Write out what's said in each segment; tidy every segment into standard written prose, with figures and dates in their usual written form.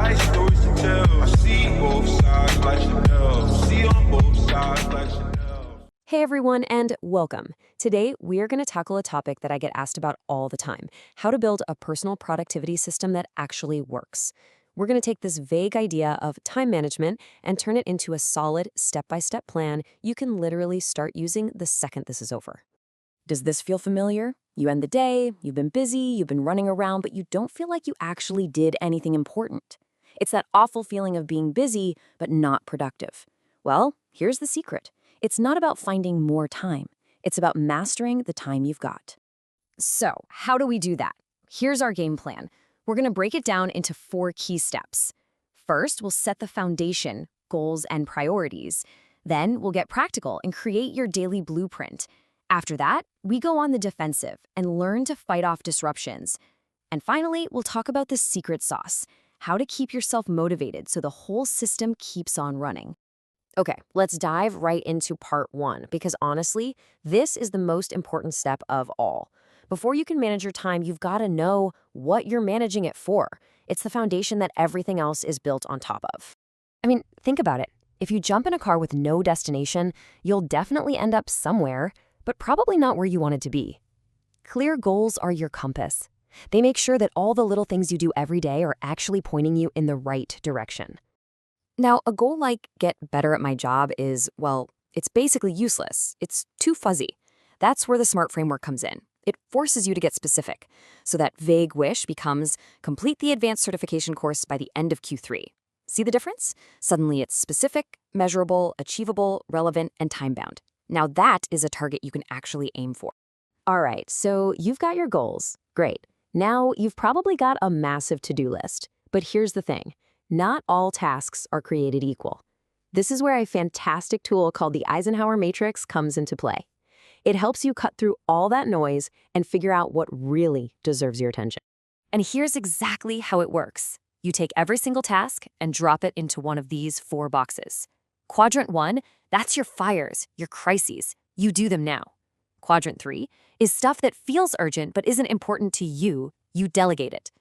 got stories to tell. I see both sides like Chanel. See on both sides like Chanel. Hey everyone, and welcome. Today, we are going to tackle a topic that I get asked about all the time: how to build a personal productivity system that actually works. We're going to take this vague idea of time management and turn it into a solid, step-by-step plan you can literally start using the second this is over. Does this feel familiar? You end the day, you've been busy, you've been running around, but you don't feel like you actually did anything important. It's that awful feeling of being busy, but not productive. Well, here's the secret. It's not about finding more time. It's about mastering the time you've got. So, how do we do that? Here's our game plan. We're going to break it down into 4 key steps. First, we'll set the foundation, goals, and priorities. Then, we'll get practical and create your daily blueprint. After that, we go on the defensive and learn to fight off disruptions. And finally, we'll talk about the secret sauce: how to keep yourself motivated so the whole system keeps on running. Okay, let's dive right into part 1, because honestly, this is the most important step of all. Before you can manage your time, you've got to know what you're managing it for. It's the foundation that everything else is built on top of. I mean, think about it. If you jump in a car with no destination, you'll definitely end up somewhere, but probably not where you wanted to be. Clear goals are your compass. They make sure that all the little things you do every day are actually pointing you in the right direction. Now, a goal like get better at my job is, well, it's basically useless. It's too fuzzy. That's where the SMART framework comes in. It forces you to get specific. So that vague wish becomes complete the advanced certification course by the end of Q3. See the difference? Suddenly it's specific, measurable, achievable, relevant, and time-bound. Now that is a target you can actually aim for. All right, so you've got your goals. Great. Now you've probably got a massive to-do list. But here's the thing. Not all tasks are created equal. This is where a fantastic tool called the Eisenhower Matrix comes into play. It helps you cut through all that noise and figure out what really deserves your attention. And here's exactly how it works. You take every single task and drop it into one of these 4 boxes. Quadrant 1, that's your fires, your crises. You do them now. Quadrant 3 is stuff that feels urgent but isn't important to you. You delegate it.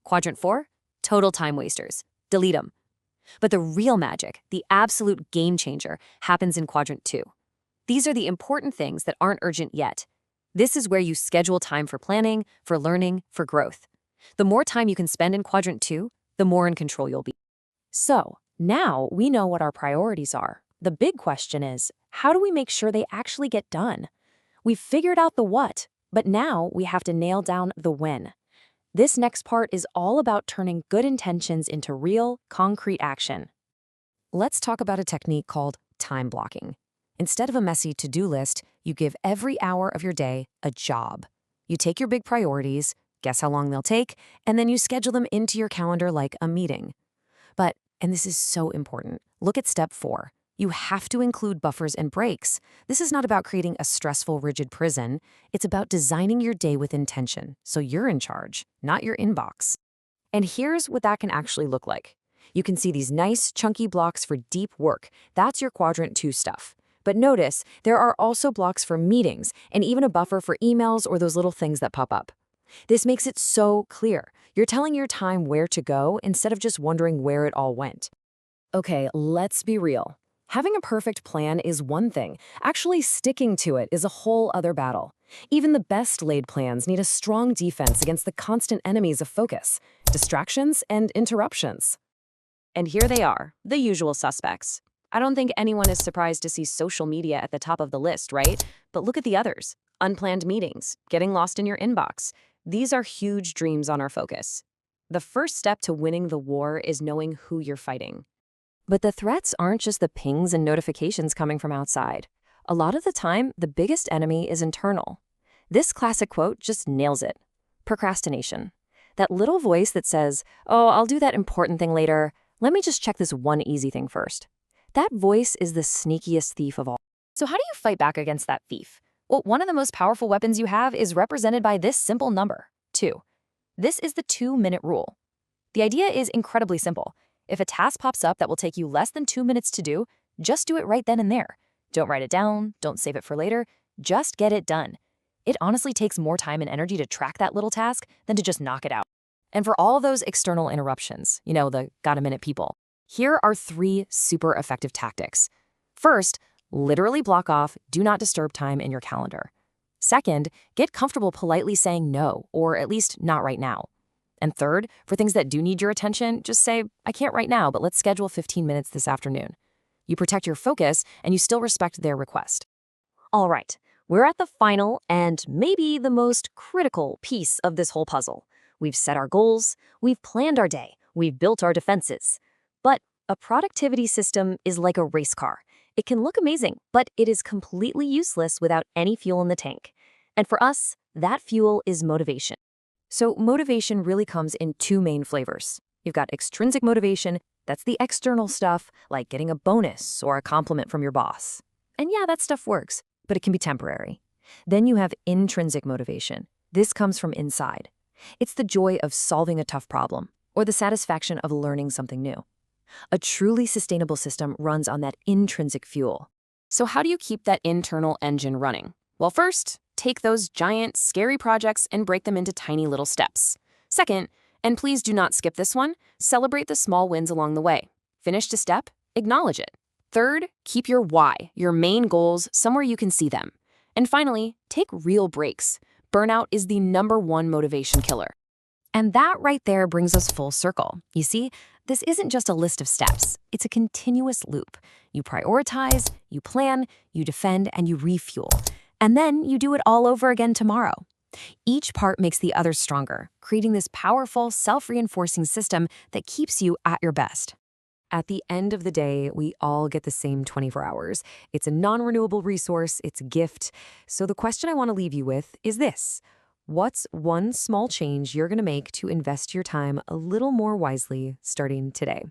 Quadrant 4, total time wasters. Delete them. But the real magic, the absolute game changer, happens in Quadrant 2. These are the important things that aren't urgent yet. This is where you schedule time for planning, for learning, for growth. The more time you can spend in Quadrant 2, the more in control you'll be. So, now we know what our priorities are. The big question is, how do we make sure they actually get done? We've figured out the what, but now we have to nail down the when. This next part is all about turning good intentions into real, concrete action. Let's talk about a technique called time blocking. Instead of a messy to-do list, you give every hour of your day a job. You take your big priorities, guess how long they'll take, and then you schedule them into your calendar like a meeting. But, and this is so important, look at step 4. You have to include buffers and breaks. This is not about creating a stressful, rigid prison. It's about designing your day with intention, so you're in charge, not your inbox. And here's what that can actually look like. You can see these nice, chunky blocks for deep work. That's your Quadrant 2 stuff. But notice, there are also blocks for meetings and even a buffer for emails or those little things that pop up. This makes it so clear. You're telling your time where to go instead of just wondering where it all went. Okay, let's be real. Having a perfect plan is one thing. Actually sticking to it is a whole other battle. Even the best laid plans need a strong defense against the constant enemies of focus, distractions, and interruptions. And here they are, the usual suspects. I don't think anyone is surprised to see social media at the top of the list, right? But look at the others. Unplanned meetings, getting lost in your inbox. These are huge dreams on our focus. The first step to winning the war is knowing who you're fighting. But the threats aren't just the pings and notifications coming from outside. A lot of the time, the biggest enemy is internal. This classic quote just nails it. Procrastination. That little voice that says, "Oh, I'll do that important thing later. Let me just check this one easy thing first." That voice is the sneakiest thief of all. So how do you fight back against that thief? Well, one of the most powerful weapons you have is represented by this simple number, 2. This is the 2-minute rule. The idea is incredibly simple. If a task pops up that will take you less than 2 minutes to do, just do it right then and there. Don't write it down, don't save it for later, just get it done. It honestly takes more time and energy to track that little task than to just knock it out. And for all those external interruptions, the got a minute people, here are 3 super effective tactics. First, literally block off do not disturb time in your calendar. Second, get comfortable politely saying no, or at least not right now. And third, for things that do need your attention, just say, I can't right now, but let's schedule 15 minutes this afternoon. You protect your focus, and you still respect their request. All right, we're at the final and maybe the most critical piece of this whole puzzle. We've set our goals, we've planned our day, we've built our defenses. But a productivity system is like a race car. It can look amazing, but it is completely useless without any fuel in the tank. And for us, that fuel is motivation. So motivation really comes in 2 main flavors. You've got extrinsic motivation, that's the external stuff, like getting a bonus or a compliment from your boss. And yeah, that stuff works, but it can be temporary. Then you have intrinsic motivation. This comes from inside. It's the joy of solving a tough problem, or the satisfaction of learning something new. A truly sustainable system runs on that intrinsic fuel. So how do you keep that internal engine running? Well, first, take those giant, scary projects and break them into tiny little steps. Second, and please do not skip this one, celebrate the small wins along the way. Finished a step? Acknowledge it. Third, keep your why, your main goals, somewhere you can see them. And finally, take real breaks. Burnout is the #1 motivation killer. And that right there brings us full circle. You see, this isn't just a list of steps. It's a continuous loop. You prioritize, you plan, you defend, and you refuel. And then you do it all over again tomorrow. Each part makes the others stronger, creating this powerful, self-reinforcing system that keeps you at your best. At the end of the day, we all get the same 24 hours. It's a non-renewable resource, it's a gift. So the question I want to leave you with is this. What's one small change you're going to make to invest your time a little more wisely starting today?